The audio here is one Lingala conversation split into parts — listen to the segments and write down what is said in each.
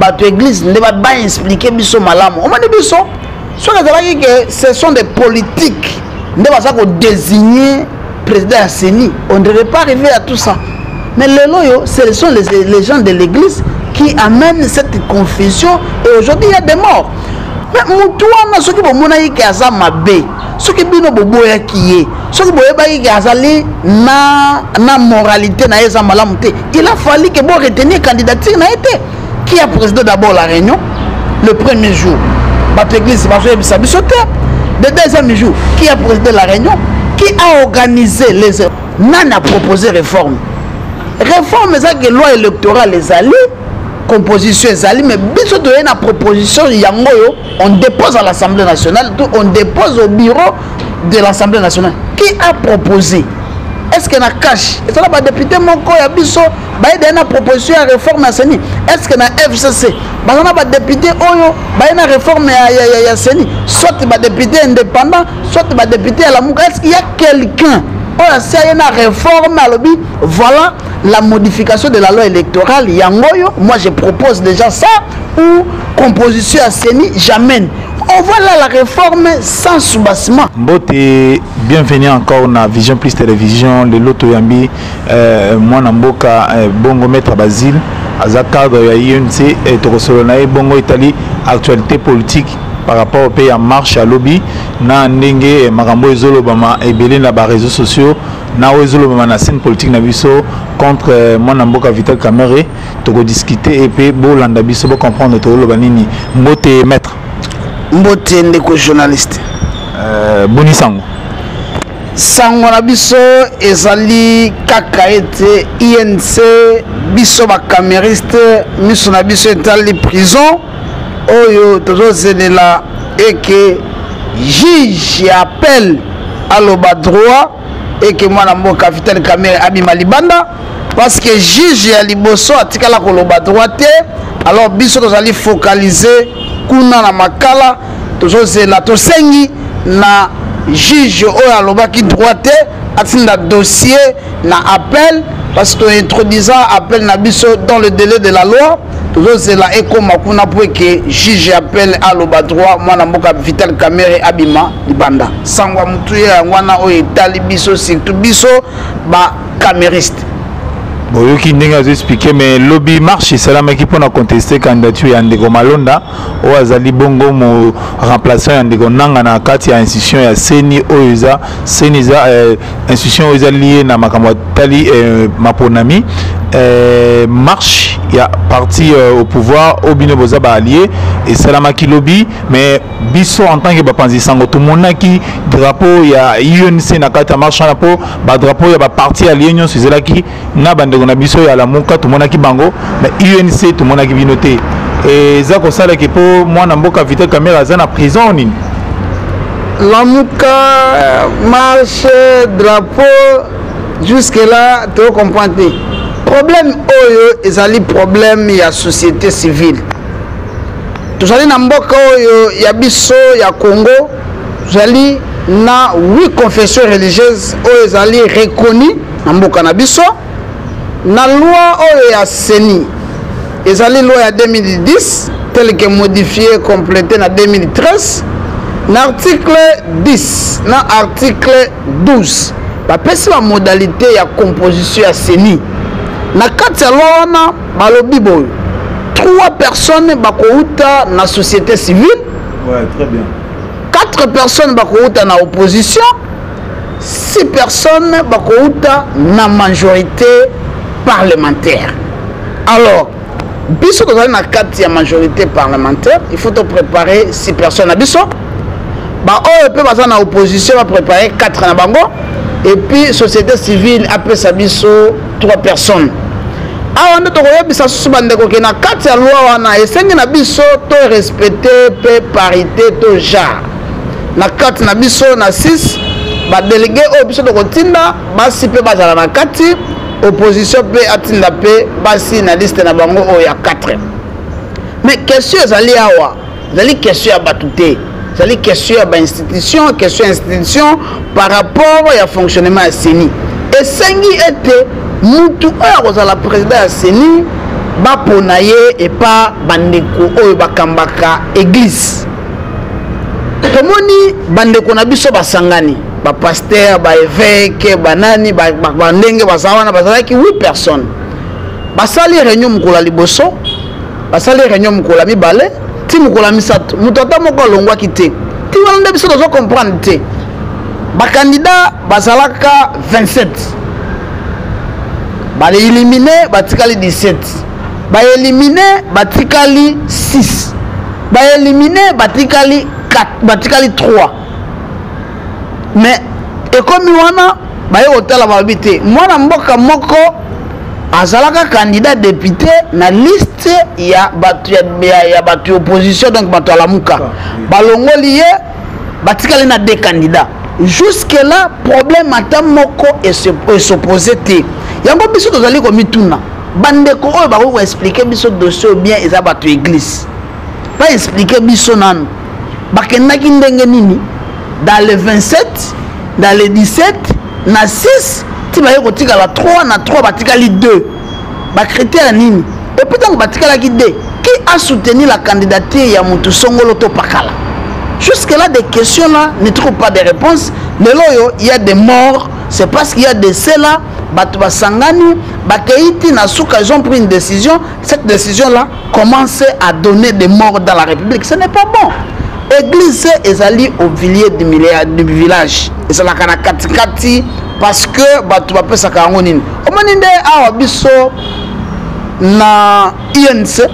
bato église ne va pas expliquer biso malamu. On m'a dit biso. Soit que ce sont des politiques. Ne va pas désigner président Asseni. On ne devrait pas arriver à tout ça. Mais les loyaux, ce sont les gens de l'église qui amènent cette confusion. Et aujourd'hui, il y a des morts. Mais Moutouana, ceux qui vont monaï qui a ça mabé, ceux qui bino boboya qui est, ceux qui boboya qui a ça na moralité na eza malamute. Il a fallu que bon retenir candidature n'a été. Qui a présidé d'abord la réunion le premier jour. Votre église va faire ça bisoté. Le deuxième jour, qui a présidé la réunion? Qui a organisé les Nan a proposé réforme. Réforme, c'est que loi électorale les alliés, composition les alliés, mais biso de la proposition yangoyo, on dépose à l'Assemblée nationale, on dépose au bureau de l'Assemblée nationale. Qui a proposé? Est-ce qu'il y a un cash? Est-ce qu'il y a un député Moko Yabiso? Il y a une proposition de réforme à Seni. Est-ce qu'il y a un FCC? Il y a un député Oyo, il y a une réforme à Seni. Soit il y a un député indépendant, soit il y a un député à la Mouka. Est-ce qu'il y a quelqu'un? Il y a une réforme à l'objet. Voilà la modification de la loi électorale. Yangoyo, moi je propose déjà ça. Ou composition à Seni, j'amène. On voit là la réforme sans soubassement. Mbote, bienvenue encore na Vision Plus Télévision, le Loto Yambi, moi Namboka, Bongo Maître Basile, à cadre ya INC et Torosolonae, Bongo Italie, actualité politique par rapport au pays en marche à lobby, na Ndenge, Marambo Ezolobama et Belén là-bas réseaux sociaux, na Ezolobama na scène politique na biso contre moi Namboka Vital Kamere, Toko discuter et puis Bolanda biso pour comprendre Torolobanini. Mbote Maître. Mbote ndeko journaliste. Boni sango. Sango na biso ezali kaka ete INC biso ba camériste miso na biso etali prison oyo tozo zelela et que juge appelle à l'oba droit et que moi na mboka Vital Kamere abima libanda parce que juge ya liboso atikala ko loba droit te alors biso tozali focaliser kuna na makala tozozela tosengi na juge oyo alobaki droite atinda dossier na appel parce que introduisant appel na biso dans le délai de la loi tozozela ekoma kuna po que juge appel aloba droit mwana mboka Vital Kamere abima libanda sangwa mutu ya ngwana oyo etali biso surtout biso ba camériste. Bon, qui n'a pas expliqué, mais lobby marche, c'est là qui peut contester candidature Yandego Malonda, ou Azali Bongo, mon remplaçant Yandego Nanga na kati ya institution ya Seni Oiza, Seniza, institution Oiza liée na Makamwatali Maponami, marche, il y a parti au pouvoir, au Binoboza allié, et Salamaki lobby, mais biso en tant que Bapanzi Sango, tout le monde qui drapeau, il y a UNC na kati ya marche na po, drapeau, il y a parti allié, c'est là qui n'a pas on a biso ya la monka tout monde qui bango mais UNC tout monde qui vinoté et ça comme ça là que pour moi na mboka Vital Kamere za na prison ni la monka marche drapeau jusque là tu comprends problème oyo ezali problème ya société civile tozali na mboka oyo ya biso ya Congo tozali na 8 confessions religieuses oyo ezali reconnues na mboka na biso. La loi oyo Seni, ezali loi ya 2010, telle que modifiée, complétée en 2013, l'article 10, l'article 12, la modalité de la composition à Seni. Dans la loi, balobi boy, 3 personnes bakouta na société civile. Ouais, très bien. 4 personnes bakouta na opposition, 6 personnes bakouta na majorité parlementaire. Alors, biso dans la carte majorité parlementaire, il faut te préparer 6 personnes à biso. Bah on peut passer en opposition va préparer 4 na bango et puis société civile après sa biso 3 personnes. Ah on te koya bisa subande ko na carte ya loi wana esengi na biso to respecter pe parité to genre. Na carte na biso na 6 ba délégué au biso de kotinda ba si pe bazala na carte opposition peut atteindre la paix basi na liste na bango o ya 4 mais question ezali awa ezali question ya batute ezali question ya ba institution par rapport au fonctionnement ya Seni et sengi était mutu oya kozala président ya Seni bapona ye et pas bandeko oyo bakambaka église. Tomoni bandeko na biso basangani, ba pasteur, ba évêque, banani, ba ndenge bazawana bazalaki 8 personnes. Basali réunion mukula liboso, basali réunion mukula mibale, ti mukula misato. Mutata moko longwa kité. Ti wana nde biso dozo comprendre te. Ba candidat bazalaka 27. Ba éliminé batikali 17. Ba éliminé batikali 6. Ba éliminé batikali 4, batikali 3. Mais et comme wana baye hôtel babité mwana mboka moko azalaka candidat député na liste ya batu ya batu opposition, donc batu alamuka balongoli ye batikali na 2 candidats. Jusque là problème ata moko et s'opposer te yango biso tozali ko mituna bandeko oyo bako expliquer biso dossier bien eza batu église ba expliquer biso nanu bakendaki ndenge nini dans les 27, dans les 17, na 6, tu vas y la 3, na 3, batikali 2. Ba critère nini? Et puis donc batikala ki 2. Qui a soutenu la candidature ya Moutou Songolo to Pakala? Jusque là des questions là ne trouvent pas de réponse. Le loyo, il y a des morts, c'est parce qu'il y a des ceux-là, batu basangani, bakeiti na souka, ils ont pris une décision. Cette décision là commence à donner des morts dans la République. Ce n'est pas bon. Église est allée au villiers du village. Et c'est la kati parce que batu bape sakangonine. Omaninde awa biso na INC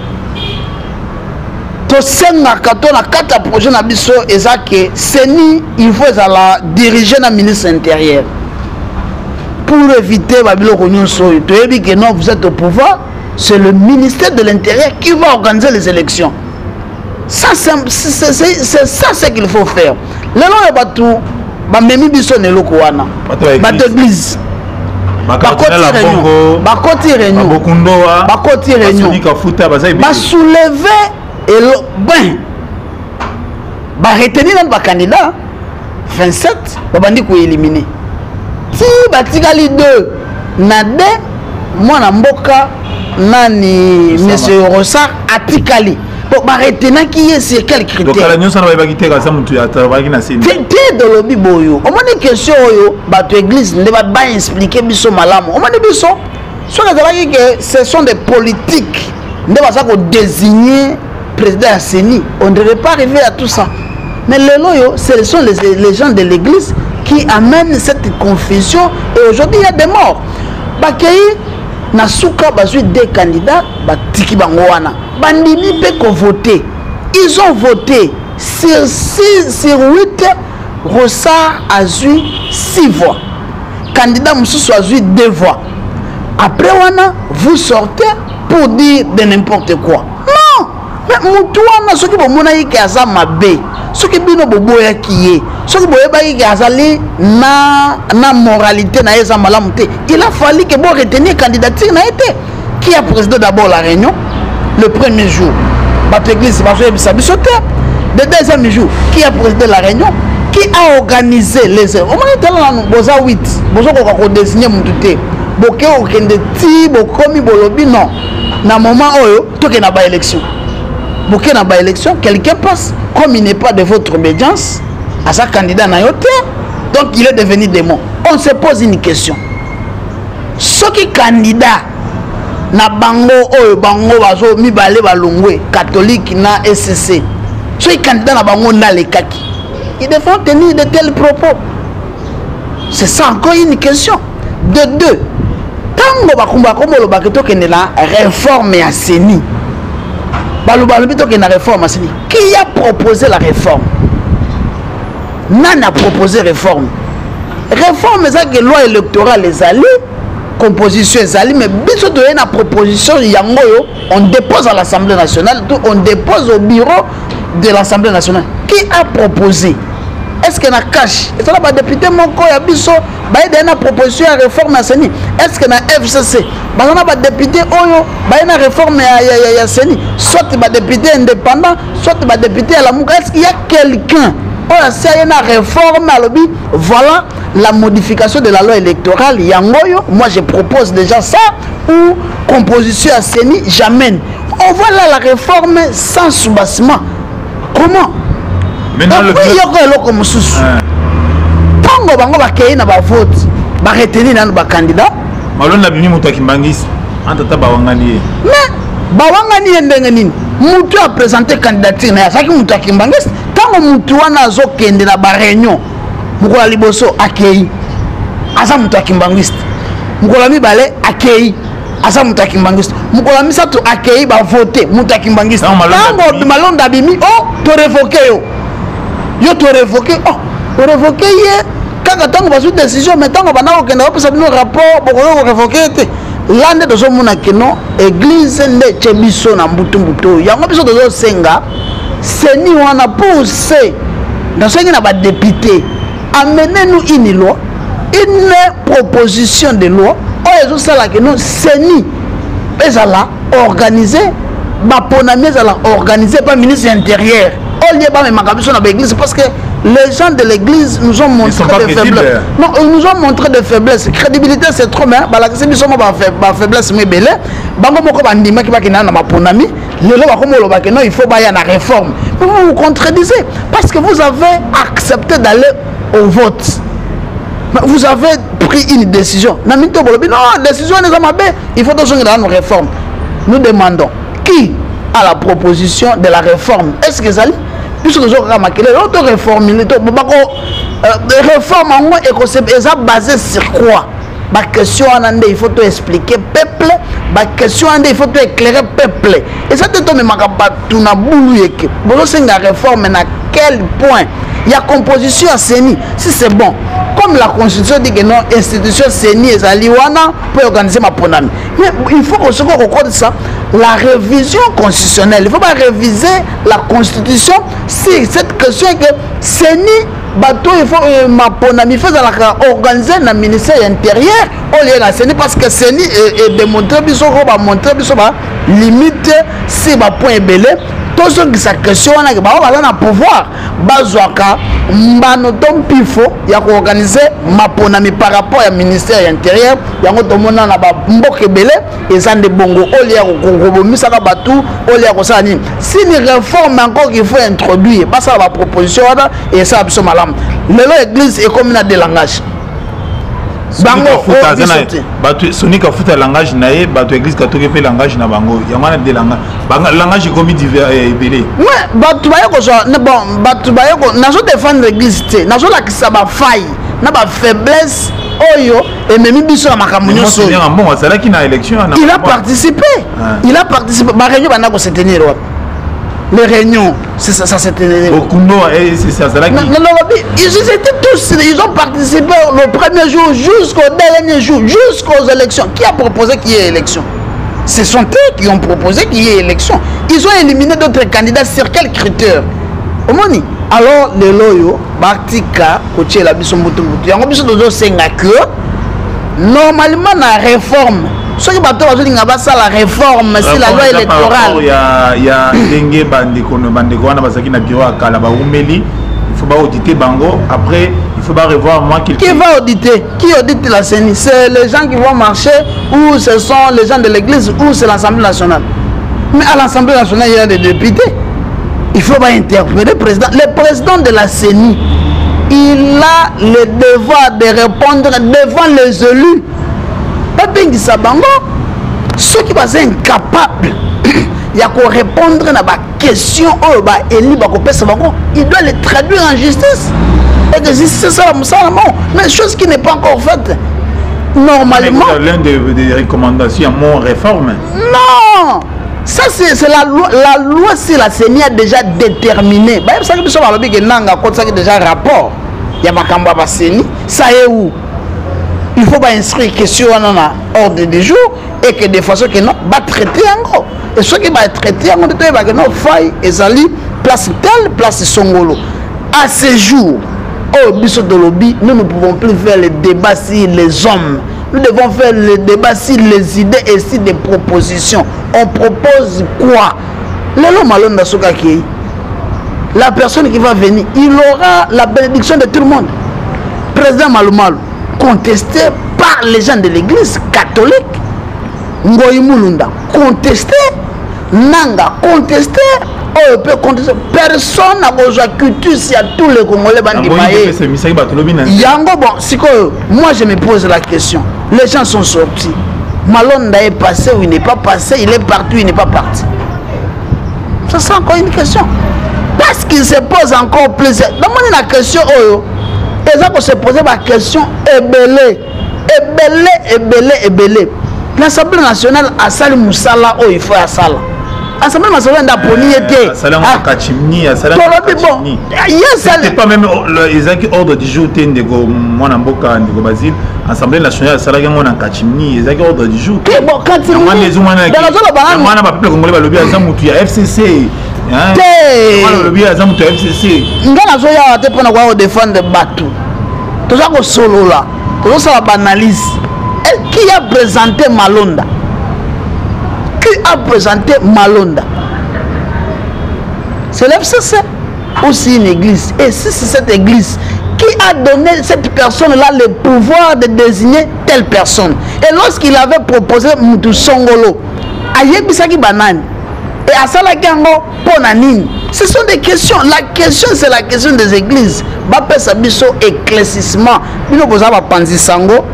to senga kato na kata projet na biso ezake seni il faut la diriger na ministre intérieur pour éviter babilo konyonso. To yebi que non vous êtes au pouvoir, c'est le ministère de l'Intérieur qui va organiser les élections. Ça c'est ça ce qu'il faut faire. Lelo ya batu ba memi biso ne loko wana. Ba église. Bakoti réunion. Bakoti réunion. Ba soulever et ben ba retenir ba candidat 27 ba bandi ko éliminer. Si batikali 2 na 2 mwana mboka nani monsieur Rossard atikali. Bon, retenir qui est sur quel critère? Donc, la union, ça va pas quitter quand ça monte à travailler dans ces. T'es de lobby boyo. On m'a dit question yo, bateau église ne va pas expliquer biso malam. On m'a dit biso. Soit que ce sont des politiques. Ne va pas désigner président Asseni. On ne devrait pas arriver à tout ça. Mais les loyaux, ce sont les gens de l'église qui amènent cette confusion. Et aujourd'hui, il y a des morts. Bakei Nasuka bazui 2 candidats, batiki bangoana. Bandimi pe ko voter. Ils ont voté sur 8, Rossard a eu 6 voix. Candidat Moussou a eu 2 voix. Après wana, vous sortez pour dire de n'importe quoi. Non! Mais Moutouana, ce qui bomona yiki aza mabe, ce qui bino boboya kiye, ce qui boyeba yiki azali na moralité na eza malamute. Il a fallu que bon retenir candidature na été. Qui a présidé d'abord la réunion le premier jour? Bateau église le deuxième jour, qui a présidé la réunion? Qui a organisé les au moins boza 8 bozo ko désigner mututé boké okende ti bokomi bolobi non na moment oyo toke na ba élection boké na ba élection quelqu'un passe comme il n'est pas de votre obédience à sa candidat na yoté donc il est devenu démon. On se pose une question, ce qui candidat na bango oyo bango bazo mibale balongwe catholique na SCC ce qui candidat na bango na lekaki ils devront tenir de tels propos. C'est ça encore une question. De 2, tango bakumba komolo baketo kene la réforme ya Seni. Balubalo bito kene la réforme à Seni. Qui a proposé la réforme? Nana a proposé réforme. Réforme c'est que loi électorale les alliés, composition les alliés, mais biso de la proposition yangoyo, on dépose à l'Assemblée nationale, on dépose au bureau de l'Assemblée nationale. Qui a proposé? Est-ce que na cash? Est-ce que na député moko ya biso ba na proposition ya réforme ya Seni? Est-ce que na FCC ba na député oyo ba na réforme ya Seni? Soit ba député indépendant, soit ba député à la Mouka. Est-ce qu'il y a quelqu'un oyo asia ye na réforme alobi voilà la modification de la loi électorale yangoyo moi je propose déjà ça ou composition à CENI j'amène on voit là la réforme sans soubassement comment yoko eloko mosusu ntango bango bakei na bavote baretenir nano bacandidat malonda bimi moto akimbangisi antata bawangani ye mais bawangani ye ndenge nini mutu apresente candidature na ye asaki mutu akimbangisi ntango mutu wana azokende na baréunion mokolo ya liboso akei aza mutu akimbangisi mokolo ya mibale akei aza mutu akimbangisi mokolo ya misato akei bavote mutu akimbangisi ntango malonda abimi o torevoke yo torevoke torevoke ye kaka ntango bazwi décision mais ntango banda kokenda bapesa bino rapport bokoki korevoke te la nde tozomona keno église nde etye biso na mbutumbutu oyo yango biso tozosenga CENI wana pousse nasengi na badepute amenez-nous une loi une proposition de loi oyo ezosala keno CENI ezala organisé baponami ezala organisé par ministre intérieur olie bamemaka biso na baéglise parce que les gens de l'église nous ont montré des faiblesses. Non, ils nous ont montré des faiblesses. Crédibilité c'est trop bien. Balakisi biso ba faiblesse mais belé. Bango moko bandima ki bakina na maponami. Lelo bakomo lo bakeno il faut baya na réforme. Mais vous vous contredisez parce que vous avez accepté d'aller au vote. Vous avez pris une décision. Na mito bolobi non, décision n'est pas mabé. Il faut donc dans nos réformes. Nous demandons qui a la proposition de la réforme. Est-ce que ça puisque nous avons remarqué l'autre réforme réforme en gros est basée sur quoi la question il faut tout expliquer peuple la question il faut tout éclairer peuple et ça te tombe tout na boulou yeke bon c'est une réforme à quel point il y a composition à CENI si c'est bon comme la constitution dit que non institution CENI et Zaliwana pour organiser ma ponami mais il faut qu'on se recorde ça la révision constitutionnelle il faut pas réviser la constitution si cette question est que CENI bateau il faut ma ponami fait organiser le ministère intérieur au lieu de CENI parce que CENI est démontré biso va montrer biso ba limite si ba point belé tout ce qui sa question on a que ba na pouvoir bazwaka mbano tom pifo ya ko organiser maponami par rapport au ministère intérieur yango tomona na ba mboke belé ezande bongo olia ko bomisa ka batu olia ko sala nini si ni réforme encore qu'il faut introduire ba ça ba proposition et ça biso malam lelo église est comme na de langage bango batu sonika futa langage naé batu église catholique pe langage na bango yamana de langage comme divers belé ouais batu ba yoko so bon batu ba yoko nazo défendre l'église té nazo la kisa ba faille na ba faiblesse oyo et même biso na makambo nyoso bon ça qui na élection il a participé ba réunion bana ko se tenir les réunions, c'est ça s'est tenu. C'est ça, c'est là ils étaient tous, ils ont participé le premier jour jusqu'au dernier jour, jusqu'aux élections. Qui a proposé qu'il y ait élection? Ce sont eux qui ont proposé qu'il y ait élection. Ils ont éliminé d'autres candidats sur quels critères? Alors, les loyaux, Bartika, Koché, la Bissombutu, il y a un peu de senga que normalement, la réforme. Ce qui va la réforme, c'est la loi électorale. Il y a Dengue Bandeko, il faut pas auditer Bango. Après, il faut pas revoir moi qui va auditer? Qui audite la CENI? C'est les gens qui vont marcher ou ce sont les gens de l'église ou c'est l'Assemblée nationale? Mais à l'Assemblée nationale, il y a des députés. Il faut pas interpeller le président. Le président de la CENI, il a le devoir de répondre devant les élus. Ceux qui sont incapables de répondre à la question, il doit les traduire en justice. Et que c'est ça, mais chose qui n'est pas encore faite. Normalement. L'un des recommandations, mon réforme. Non! Ça, c'est la loi. La loi, c'est la CENI a déjà déterminé. Ça, c'est déjà rapport. Il y a ma CENI. Ça est où? Il faut pas inscrire question en ordre du jour et que de façon que non, va traiter en gros. Et ce qui va traiter en gros, il va que non, faille et zali, place telle, place songolo. À ce jour, au biso de lobby, nous ne pouvons plus faire le débat sur les hommes. Nous devons faire le débat sur les idées et sur des propositions. On propose quoi? Lelo malonda soka ki. la personne qui va venir, il aura la bénédiction de tout le monde. Président Malumalu, contesté par les gens de l'église catholique. Ngoyi Mulunda, contesté. Nanga, contesté. On peut contester. Personne n'a besoin de culture si à tous les Congolais. Yango, bon, c'est que moi je me pose la question. Les gens sont sortis. Malonda est passé ou il n'est pas passé, il est parti ou il n'est pas parti. Ça c'est encore une question. Parce qu'il se pose encore plus. Dans la question, ils ont se poser la question ébélé. L'Assemblée nationale a sali Moussala, il faut à Sala. L'Assemblée nationale n'a pas été. C'était pas même les ordre du jour, l'Assemblée nationale a salé en Kachimni, les ordre du jour. Bon, quand il y a FCC. Qui a présenté Malonda? Qui a présenté Malonda? C'est l'FCC ou c'est une église? Et si c'est cette église, qui a donné cette personne-là le pouvoir de désigner telle personne? Et lorsqu'il avait proposé Moutou Songolo, Ayebisaki Banane, et à Salakango, Ponanine, ce sont des questions. La question, c'est la question des églises. Bapé Sabiso, éclaircissement. Bino Bozaba Panzi Sango.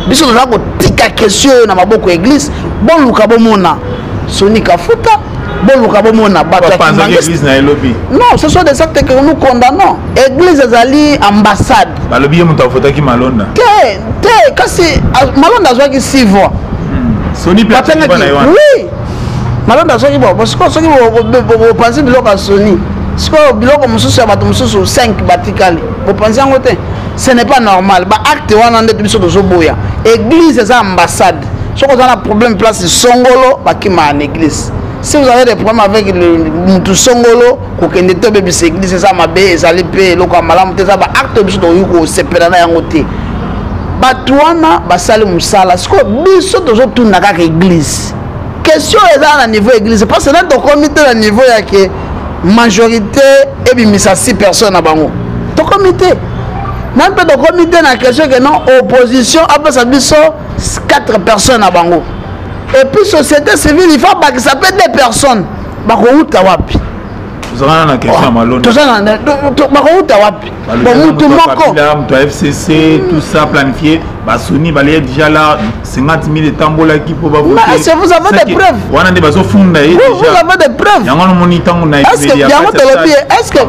Biso nous avons tika question na maboko église bon luka bomona Soni Kafuta bon luka bomona église na elobi. Non, ce sont des actes que nous condamnons. Église ezali ambassade. Balobi muta fota ki Malonda. Te kasi Malonda zwa ki 6 voix. Soni personne pas na yo. Oui. Malonda zwa ki bon parce que soki bo penser biloko Soni. Siko biloko mususu ya bato mususu 5 batikali. Bo penser ngo te. Ce n'est pas normal. Bah acte wana ndeto biso tozoboya. Église c'est ambassade. Si vous avez un problème place Songolo, bah qui m'a en église. Si vous avez des problèmes avec le Songolo, vous avez des problèmes avec l'église, c'est ça ma bé, ça l'épée, le kamalam, c'est ça bah acte biso to yuko sepelana yangote. Bah tuana bah sali musala. Ce que biso tozo tuna kaka église. Question est dans le niveau église. Parce que dans le comité au niveau il y a que majorité et bimisa 6 personnes à bango. Ton comité. Même pas de comité dans la question que non, opposition, après ça, 4 personnes à Bango. Et puis, société civile, il faut que ça peut des personnes. Bango ou Tawapi. Vous avez une question à Malonda. Bango ou Tawapi. Bon, tout le monde. FCC, tout ça planifié. Sony, il y a déjà là 50 000 tambola qui peuvent voter. Est-ce que vous avez des preuves? Vous avez des preuves. Est-ce que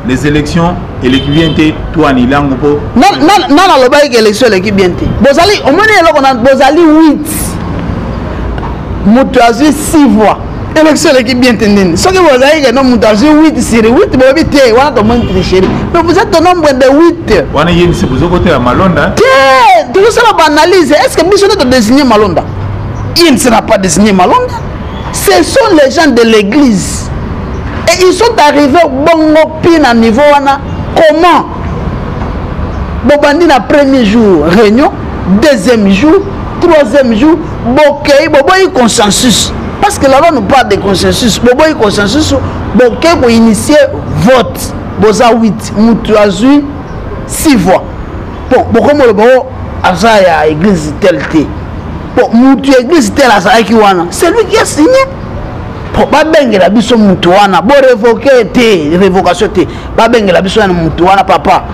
les élections et l'équipe bien tout en ilango po non le bail élection l'équipe bien bozali au moins bozali 8 mutazi 6 voix élection l'équipe bien tendine ce que bozali que non mutazi 8 sur 8 bobité wana to moins tricher mais vous êtes au nombre de 8 wana yeni c'est pour côté à Malonda tout ça la analyse est-ce que biso de désigner Malonda il ne sera pas désigné Malonda ce sont les gens de l'église. Et ils sont arrivés au bon à niveau. Comment? Bobandi na premier jour, réunion, deuxième jour, troisième jour, bokei, boboy consensus. Parce que là-bas nous parle de consensus. Boboy consensus, bokei pour initier vote. Boza 8, Moutouazui 6 voix. Bon, bokomo le bo azaya église telle té. Bon, Moutou église telle azaya ki wana. C'est lui qui a signé. Babengela biso mutu wana bo révoquer te révocation te babengela biso na mutu wana papa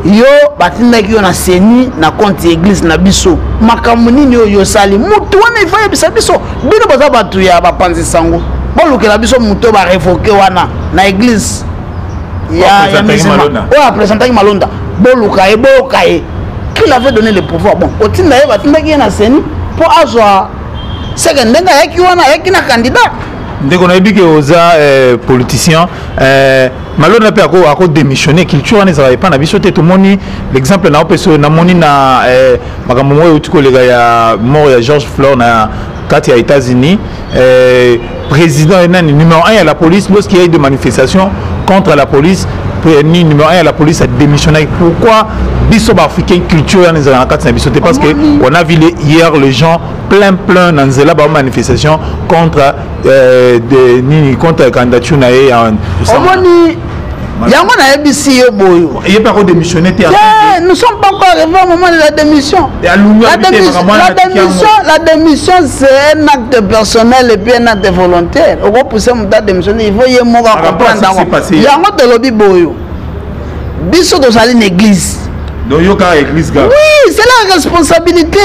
yo batindaki yo na seni na compte église na biso makambo nini yo sali mutu wana ifaye bisa biso bino baza batu ya bapanzi sango bo lukela biso mutu ba révoquer wana na église ya Malonda o présentant Malonda bo lukaye bo kaye qui avait donné le pouvoir bon otinda ye batindaki na seni pour azwa seke ndenga yaki wana yaki na candidat. Dès qu'on a dit que aux politiciens, Malonda a démissionné, culture on ne pas nabi sauté tout le monde. L'exemple na opeso na moni na magamomo utiko les gars mort ya George Floyd na kati ya États-Unis. Président numéro 1 à la police lorsqu'il y a eu des manifestations contre la police. numéro 1 la police a démissionné. Pourquoi biso africain culture parce que on a vu hier les gens plein dans la manifestation contre contre la candidature Yango na ebisi yo boyo. Il est pas démissionné. Nous sommes pas encore arrivés au moment de la démission. La démission c'est un acte personnel et puis un acte volontaire. On va pousser mon date démissionner, il faut y comprendre. Yango de lobby boyo. Biso do sali une église. Donc église. Oui, c'est la responsabilité.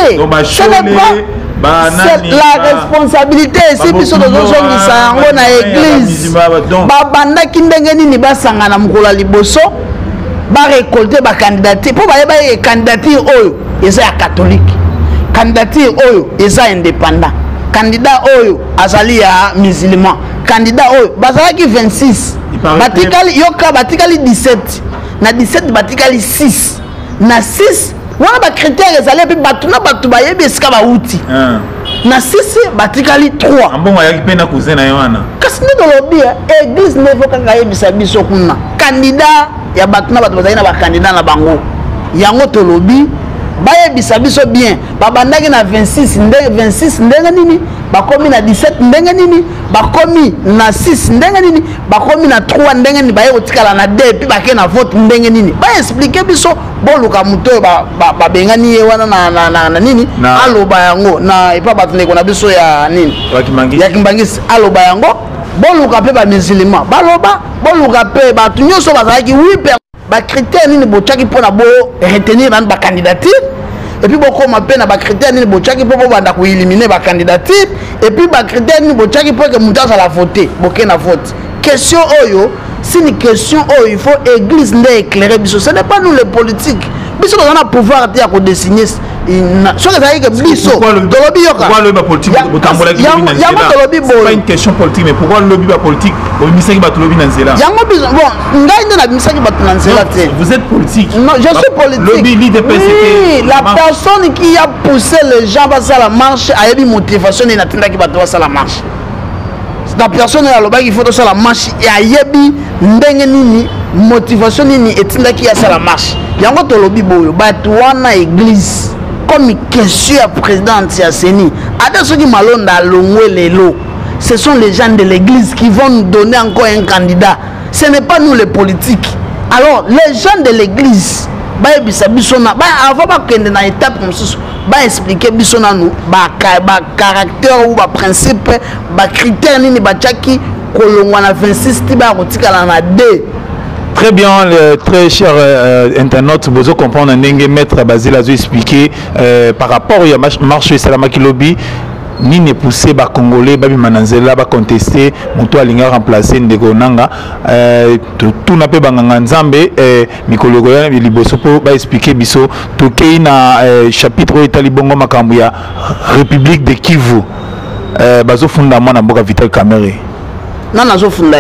Ce n'est pas c'est la responsabilité si biso tozozongisa yango na église babandaki ndenge nini basangana mokolo ya liboso barécolte bacandidature mpo bayeba candidature oyo eza ya catholique, candidature oyo eza indépendant, candidat oyo azali ya musulman, candidat oyo bazalaki 26 batikali yoka batikali 17 na 17 batikali 6 na 6 wana ba critère ezali pe batu na batu bayebi esika bauti na 6 batikali 3 ambongo yaki pe na cousin na yoana kasi nde tolobi église ne faut kaka yebisa biso kuna candidat ya batu na batu bazali na ba candidat na bango yango tolobi bayebisa biso bien babandaki na 26 ndenge nini bakomi na 17 ndenge nini bakomi na 6 ndenge nini bakomi na 3 ndenge nini baye kotikala na 2 puis bake na vote ndenge nini baexplike biso boluka moto oyo babengani ye wana na nini aloba yango na epa bato ndeko na biso ya nini ya kimbangisi aloba yango boluka mpe bamusulman baloba boluka mpe bato nyonso bazalaki wipe bacritère nini botiaki mpona bo retenir nani bacandidature et puis bokoma mpe na bacritère nini botiaki mpo bobanda koélimine bacandidature et puis bacritère nini botiaki mpo ke moto azala vote boke na vote question oyo c'est une question oyo il faut église nde éclairer biso ce n'est pas nous les politiques biso toza na pouvoir te ya kodesine soki ezalaki ke biso tolobi yoka yango tolobi boye une question politique mais pourquoi lobi ba politique bobimisaki bato lobi na nzela yango biso bon ngai nde nabimisaki bato na nzela te vous êtes politique non je suis politique oui la personne qui a poussé les gens basala marche ayebi motivation nde natindaki bato basala marche la personne alobaki il faut tosala marche ayebi ndenge nini motivation nini etindaki asala marche yango tolobi boyo bato wana église comme question ya présidente ya CENI ata soki malonda alongwe lelo ce sont les gens de l'église qui vont nous donner encore un candidat ce n'est pas nous les politiques alors les gens de l'église bayebisa biso na avant bakende na étape mosusu baexplike biso nanu bacaractère ou baprincipe bacritère nini batiaki kolongwa na 26 ti bakotikala na 2. Très bien, très cher internaute, vous comprenez ndenge maître Basile a expliqué par rapport à marche Salamaki Lobby ni ne pousser ba congolais ba bimananzela ba contester moto alinga remplacer ndeko nanga tout na pe banganga nzambe mikolo ya liboso po ba expliquer biso to na chapitre etali bongo makambo ya République de Kivu bazo funda mwana mboka Vital Kamerhe nana zo funda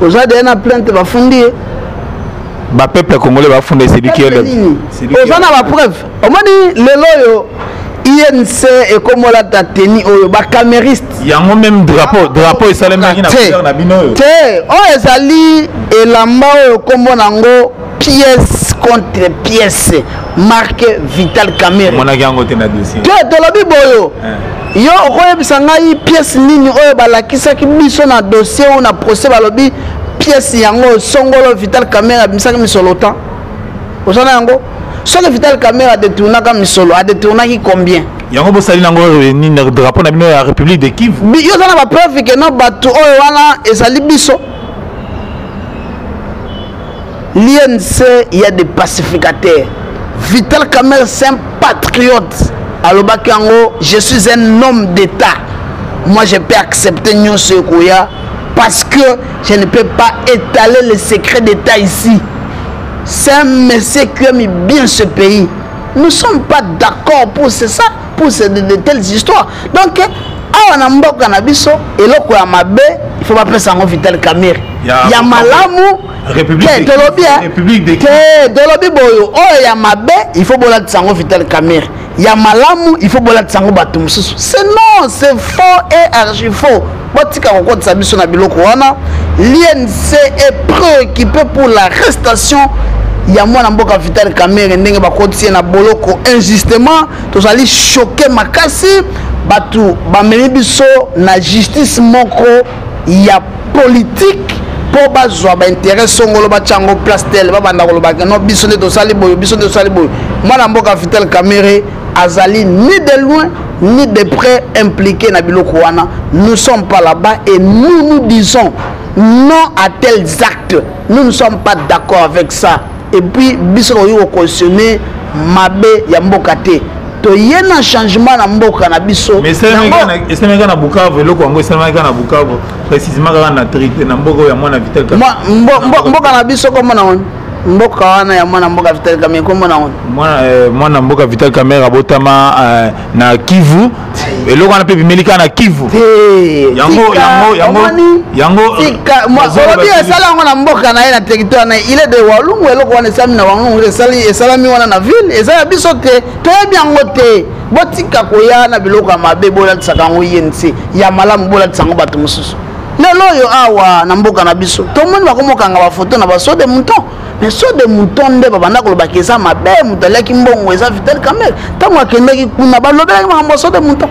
aujourd'hui na plainte ba fundi ba peuple congolais ba funda c'est lui qui est le ozana ba preuve au moni lelo yo INC et comme la tateni oyo ba camériste yango même drapeau et salemaki na couleur na bino yo te o ezali elamba oyo kombo nango pièce contre pièce marque Vital Kamerhe mona yango te na dossier te tolobi boyo yo okoyebisa ngai pièce nini oyo balakisaki biso na dossier ou na procès balobi pièce yango songolo Vital Kamerhe abimisaki misolo temps osana yango soki Vital Kamerhe adetournaka misolo adetournaki combien yango bosali nango ni drapeau na bino ya République de Kivu yo zana ba preuve ke no bato oyo wana ezali biso l'INC il y a des pacificateurs Vital Kamerhe c'est un patriote alobaki yango je suis un homme d'état moi je peux accepter nyonso ekoya parce que je ne peux pas étaler les secrets d'état ici. C'est un monsieur qui aime bien ce pays. Nous ne sommes pas d'accord pour ça, pour de telles histoires. Donc, awa na mboka na biso eloko ya mabe il faut pas pesa ngo Vital Kamerhe ya malamu République de Dolobi boyo oh ya mabe il faut bolatisa ngo Vital Kamerhe ya malamu il faut bolatisa ngo bato mosusu c'est non c'est faux et archi faux botika kokotisa biso na biloko wana l'INC est préoccupé pour l'arrestation ya mwana mboka Vital Kamerhe ndenge bakotiye na boloko injustement tozali choqué makasi batu bamemi biso na justice moko ya politique po bazwa ba intérêt songolo bachango place tel babanda koloba no biso nde tosali boyo mwana mboka Vital Kamerhe azali ni de loin ni de près impliqué na biloko wana. Nous sommes pas là-bas et nous disons non à tels actes. Nous ne sommes pas d'accord avec ça. Et puis biso yo cautionner mabe ya mboka te. To yena changement na mboka na biso. Mais c'est même na Bukavu eloko ngo c'est même na Bukavu précisément na traité na mboka ya mwana Vital Kamerhe. Mboka na biso comme na mboka wana ya mwana mboka Vital Kamerhe comme na mwana mboka Vital Kamerhe abotama na Kivu eloko na pe bimelika na Kivu yango olobi esala ngo na mboka na ye na territoire na il est de Walungu eloko wana esami na Walungu esalami wana na ville ezala biso te toyebi yango te botika koya na biloko ya mabe bolatisaka yango INC ya malamu bolatisa yango bato mosusu lelo oyo awa na mboka na biso tomoni bakomokanga bafoto na baso de mouton mais so de mouton nde babanda kolobaki eza mabe moto aliaki mbongo eza Vital Kamerhe ntango akendaki kuna balobelaki makambo so de mouton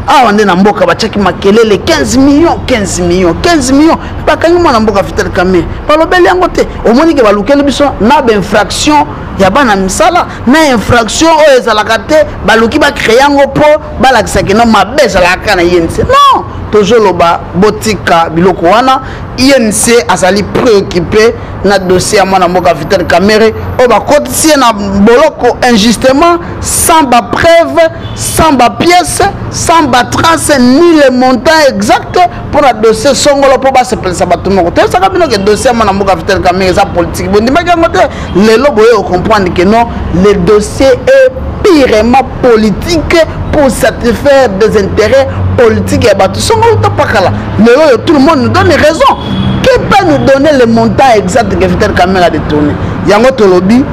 awa nde na mboka batiaki makelele 15 millions bakangi mwana mboka Vital Kamerhe balobeli yango te omoni ke balukeli biso na bainfraction ya bana misala na infraction oyo ezalaka te baluki bacreye yango mpo balakisaki no mabe ezalaka na INC non tozoloba botika biloko wana INC azali préoccupé na dossier ya mwana mboka Vital Kamerhe oyo bakotisi na boloko injustement sans ba preuve sans ba pièce sans ba trace ni le montant exact pour la dossier songolo po basepelisa bato moko toyesaka bino ke dossier ya mwana mboka Vital Kamerhe eza politique bondimaki yango te lelo boye comprendre que non le dossier est purement politique pour satisfaire des intérêts politiques et bateau songolo tapakala mais tout le monde nous donne raison. Qui peut nous donner le montant exact que Vital Kamerhe a détourné? Yango tolobi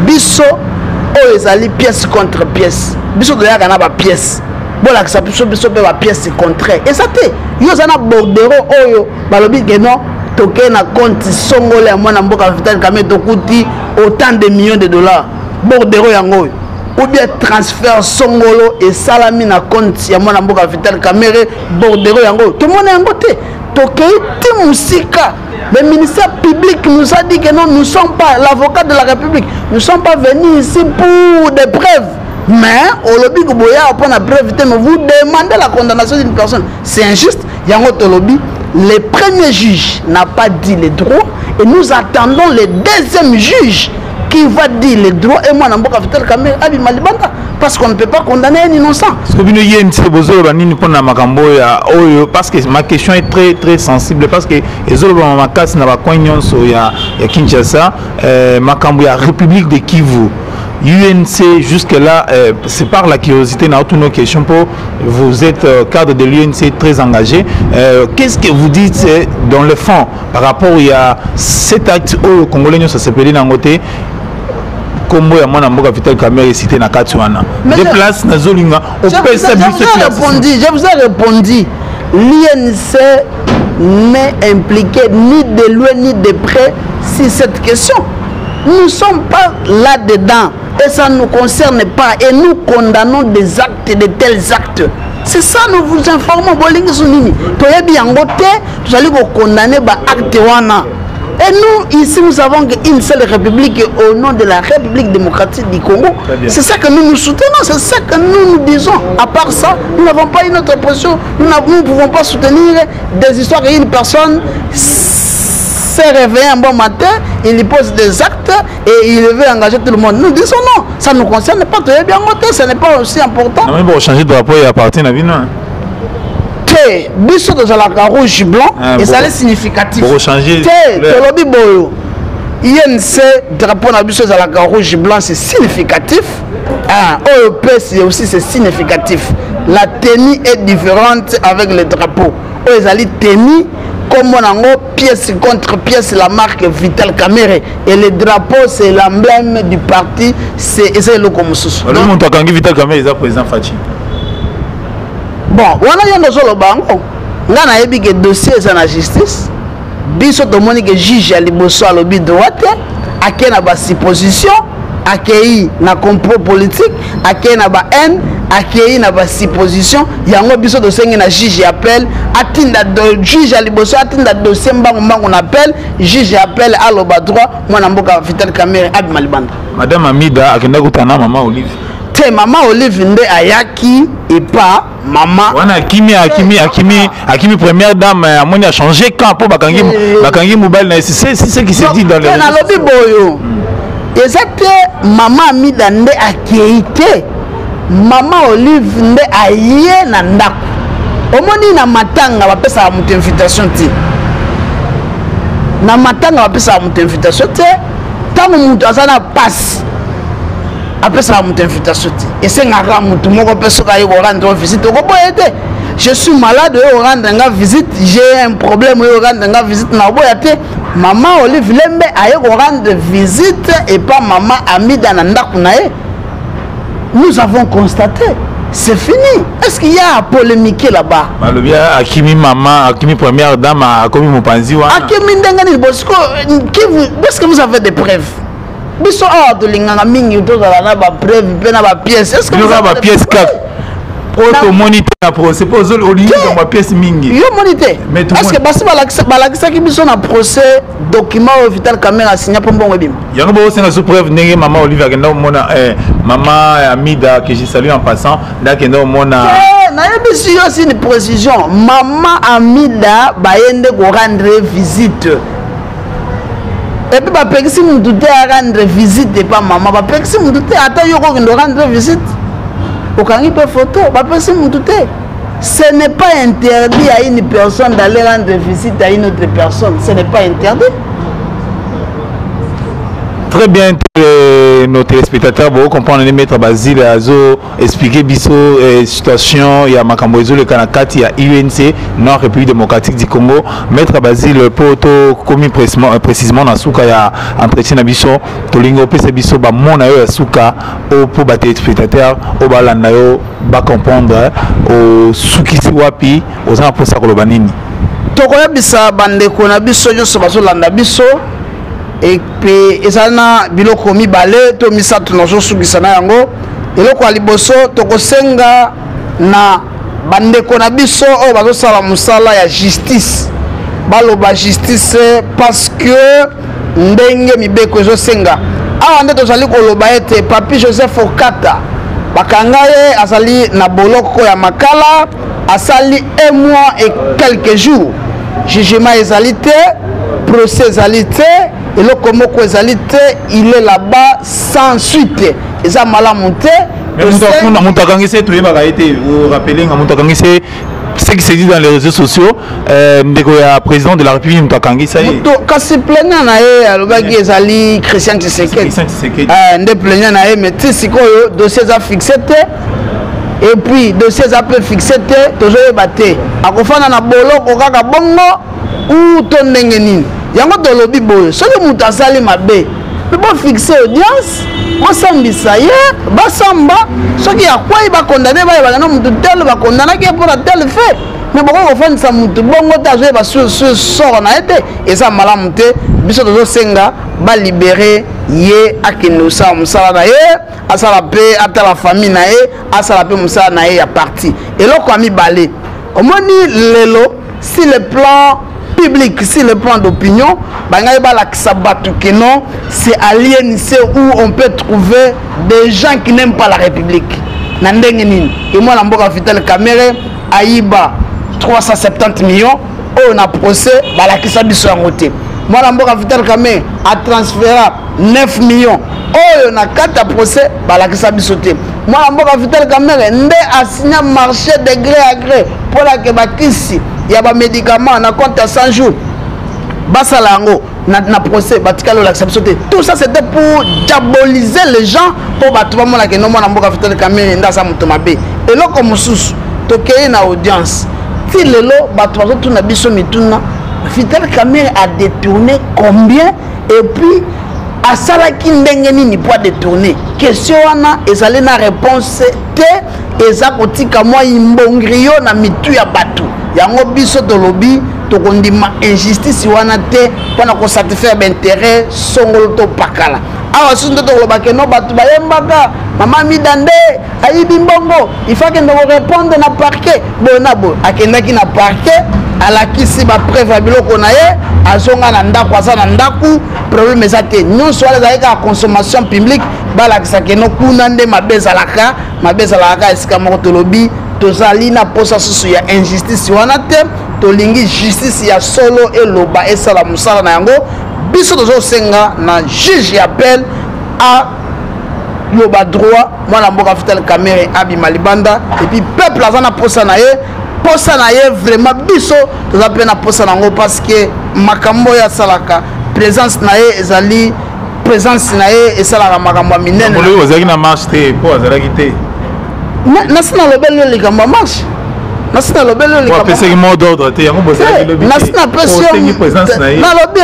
biso o ezali pièce contre pièce biso doyaka na ba pièce bolakisa biso pe ba pièce contraire et ça te yo zana bordero oyo balobi que non toke na compte songolo ya mwana mboka Vital Kamerhe tokuti autant de millions de dollars bordero yango ou bien transfert songolo et salami na compte ya mwana mboka Vital Kamerhe bordero yango tout le monde yango te toke musika. Le ministère public nous a dit que non, nous ne sommes pas l'avocat de la République, nous ne sommes pas venus ici pour des preuves. Mais au lobby Gouboya, après la preuve, vous demandez la condamnation d'une personne. C'est injuste. Yango Tolobi, le premier juge n'a pas dit les droits et nous attendons le deuxième juge qui va dire les droits et moi, Namboka Vital Kamerhe, Abi Malibanda. Parce qu'on ne peut pas condamner un innocent. Parce que ma question est très très sensible. Parce que les autres Kinshasa, la République de Kivu, UNC jusque-là, c'est par la curiosité, dans toutes nos questions, pour vous êtes cadre de l'UNC très engagé. Qu'est-ce que vous dites dans le fond par rapport à cet acte au Congolais, ça s'appelle dans côté Combo ya mwana mboka Vital Kamerhe cité na Katouana. Des places na Zolinga. Je vous ai répondu. L'INC n'est impliqué ni de loin ni de près sur cette question. Nous ne sommes pas là-dedans et ça ne nous concerne pas et nous condamnons des actes, de tels actes. C'est ça, nous vous informons. Vous allez vous condamner par acte wana. Et nous, ici, nous avons une seule république au nom de la République démocratique du Congo. C'est ça que nous nous soutenons, c'est ça que nous disons. À part ça, nous n'avons pas une autre opposition. Nous ne pouvons pas soutenir des histoires et une personne s'est réveillé un bon matin, il pose des actes et il veut engager tout le monde. Nous disons non, ça ne nous concerne pas. Tu es bien monté, ce n'est pas aussi important. Non, mais pour changer de rapport, il appartient à Vino. Biso de la rouge blanc et ça est significatif. Pour changer. Tolobi boyo. INC drapeau na biso de la rouge blanc c'est significatif. OEP c'est aussi c'est significatif. La tenue est différente avec le drapeau. Ezali tenue comme on a pièce contre pièce la marque Vital Kamerhe et le drapeau c'est l'emblème du parti c'est le Komususu. Le monde a kangi Vital Kamerhe est président Fachi. Bon, on a un dossier au banc. On a un dossier dans la justice. biso tomoni que juge ya liboso alobi droite ake na ba supposition akei na complot politique akei na ba haine akei na ba supposition yango biso tosengi na juge appel atinda juge ya liboso atinda dossier mbangu na appel juge appel aloba droit mwana mboka Vital Kamerhe abima libanda. Madame Amida akenda kutana mama Olive te mama Olive nde ayaki epa mama wana akimi première dame amoni a changé camp pour bakangi mobile na c'est ce qui se dit dans les na lobi boyo exacte mama Amida nde akei te mama Olive nde aye na ndako omoni na matanga bapesa mutu invitation te na matanga bapesa mutu invitation te tango mutu azana passe apesa mutu invitation te esengaka mutu moko mpe soki aye korendre visite okoboye te je suis malade oyo orendre nga visite j'ai un problème oyo orendre nga visite na oboya te mama Olive Lembe aye korendre visite et pas mama Amida na ndako na ye. Nous avons constaté, c'est fini. Est-ce qu'il y a à polémiquer là-bas? Akimi maman, Akimi première dame, Akimi Mopanzi. Akimi Ndengani Bosco, est-ce que vous avez des preuves? Biso a de l'inganga mingi to za na ba preuve pe na ba pièce. Est-ce que vous avez des pièces cap? Auto monité na procès pour Olivier dans ma pièce mingi. Yo monité. Est-ce que basi balakisa ki biso na procès document Vital Kamerhe a signé pour bon webim? Yango bo c'est na sous preuve ndenge maman Olivier akenda mona maman Amida que je salue en passant ndakenda mona na yebisi yo aussi une précision maman Amida bayende ko rendre visite. Et puis bapekisi mutu te a rendre visite et pas maman bapekisi mutu te ata yo ko rendre visite. Okangi pe photo bapekisi mutu te. Ce n'est pas interdit à une personne d'aller rendre visite à une autre personne. Ce n'est pas interdit. Très bien, nos téléspectateurs vont comprendre les maîtres Basile Azo expliquer biso situation il y a makambo ezole kanakati ya UNC Nord République démocratique du Congo. Maître Basile poto commis précisément na suka ya entretien na biso tolingo pese biso ba mona yo ya suka o po ba téléspectateurs o ba landa yo ba comprendre o sukisi wapi ozana posa koloba nini. Tokoya bisa bandeko na biso nyonso bazo landa biso. Et puis ezana biloko mibale to misato nazo sukisa na yango eloko ya liboso tokosenga na bandeko na biso oyo bazosala mosala ya justice baloba justice parce que ndenge mibeko ezosenga awa nde tozali koloba ete Papi Joseph Okata bakanga ye azali na boloko ya makala asali 1 mois et quelques jours jugement ezali te procès ezali te et le komoko ezalité il est là-bas sans suite et ça malamu te ce qui se dit dans les réseaux sociaux le président de la République Moutakangisa kasi plaignant na ye alobaki ezali Christian Tshisekedi nde plaignant na ye mais sikoyo dossier za fixé te et puis dossier za peu fixé te tozoyeba te akofana na boloko kaka bongo ou to ndenge nini yango tolobi boyo soki mutu asali mabe pe bo fixe audience bosambisa ye basamba soki akwai bakondane bayebaka na mutu tel bakondanaki ye mpona tel fait mais boko kofandisa mutu bongo te azoyeba soro na ye te eza malamu te biso tozosenga balibere ye akende kosala mosala na ye asala mpe atala famille na ye asala mpe mosala na ye ya parti eloko ya mibale omoni lelo si le plan public, si le plan d'opinion, c'est à l'INC où on peut trouver des gens qui n'aiment pas la République. Et moi, Vital Kamerhe, Aïba, 370 millions, on a procès, moi, Vital Kamerhe a transféré 9 millions, on a 4 procès, moi, Vital Kamerhe a signé un marché de gré à gré pour la Kebakisi. Il y a des médicaments, on a compte à 100 jours. Basalango, na procès, batikalo l'acceptation. Tout ça c'était pour diaboliser les gens pour battre mon la que non mon amboka Vital Kamerhe ndasa mutomabe. Et là comme sous, tokeye na audience. Si le lo battre tout na biso mituna, Vital Kamerhe a détourné combien et puis asalaki ndenge nini pour détourner question wana ezali na réponse te eza kotika mwa imbongrio na mitu ya bato yango biso tolobi tokondima injustice wana te mpona kosatisfaire baintérêt songolo to pakala awa susu nde tokolobake no bato bayembaka mama midande ayibi mbongo ifakende korépondre na parquet boye na boye akendaki na parquet alakisi bapreuve ya biloko na ye azonga na ndako aza na ndako problème eza te nyonso wana ezalaki kaka consommation publique balakisaka no kuna nde mabe ezalaka esika moko tolobi tozali na posa susu ya injustice wana te tolingi justice ya solo eloba esala mosala na yango biso tozosenga na juge ya appel a loba droit mwana mboka Vital Kamerhe abima libanda et puis peuple aza na posa na ye vraiment biso toza pe na posa nango parce que makambo ya salaka présence na ye ezali présence na ye esalaka makambo ya minene ozalaki na marche te po azalaki te nasi nalobeli likambo ya marche nasi nalobeli apesaki mot d'ordre te yango nasi napesi nalobi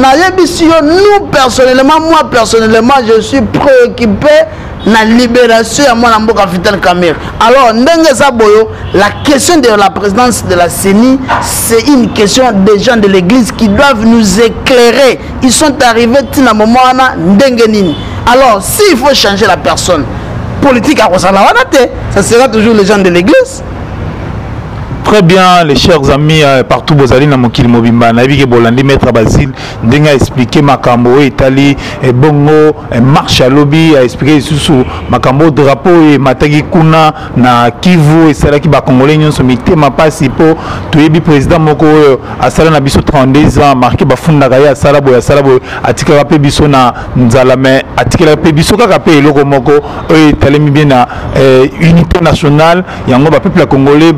nayebisi yo nous personnellement moi personnellement je suis préoccupé na libération ya mwana mboka Vital Kamerhe. Alors ndenge eza boyo la question de la présidence de la CENI c'est une question des gens de l'église qui doivent nous éclairer. Ils sont arrivés tina moment wana ndenge nini. Alors s'il faut changer la personne politique à kosala wana te ça sera toujours les gens de l'église. Très bien, les chers amis, partout Bozali na mokili mobimba na biki bolandi maître Basile ndenga expliquer makambo Italie et bongo marche à lobby a expliquer sous makambo drapeau et matagi kuna na Kivu et sala ki ba congolais nyonso mitema pasi po toyebi président moko asala na biso 32 ans marqué ba funda kaya sala boya atika pe biso na nzala mais atika pe biso kaka pe eloko moko etalemi bien na unité nationale yango ba peuple congolais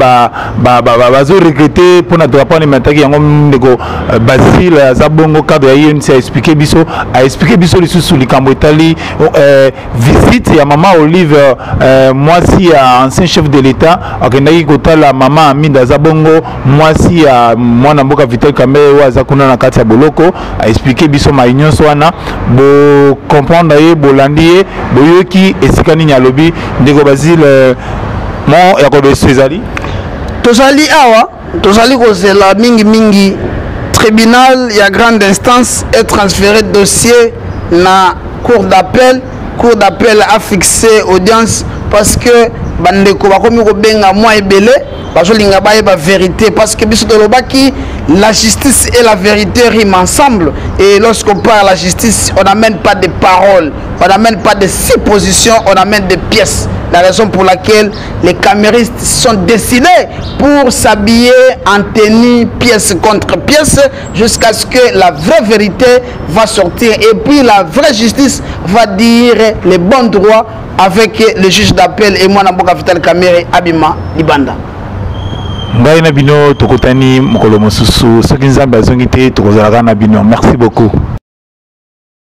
bazo regretter pour notre rapport alimentation yango ndeko Basile azabongo cadre ya UNC a expliqué biso lisusu likambo etali visite ya mama Olive mwasi ya ancien chef de l'état akendaki kotala mama Aminda azabongo mwasi ya mwana mboka Vital Kamerhe azakuna na kati ya boloko a expliqué biso ma union swana bo comprendre ye bolandi ye boyoki esikani nyalobi ndeko Basile mo ya ko Césari tozali awa tozali kozela mingi tribunal ya grande instance est transféré dossier na cour d'appel a fixé audience parce que bandeko bakomi kobenga mwa ebele bazolinga bayeba vérité parce que biso tolobaki la justice et la vérité riment ensemble et lorsqu'on parle de la justice on n'amène pas de paroles, on n'amène pas de suppositions, on amène des pièces. La raison pour laquelle les caméristes sont décidés pour s'habiller en tenue pièce contre pièce jusqu'à ce que la vraie vérité va sortir et puis la vraie justice va dire les bons droits avec le juge d'appel et moi Mboka Vital Kamerhe abima libanda. Ngai na bino tokotani mokolo mosusu soki nzambe azongi te tokozalaka na bino. Merci beaucoup.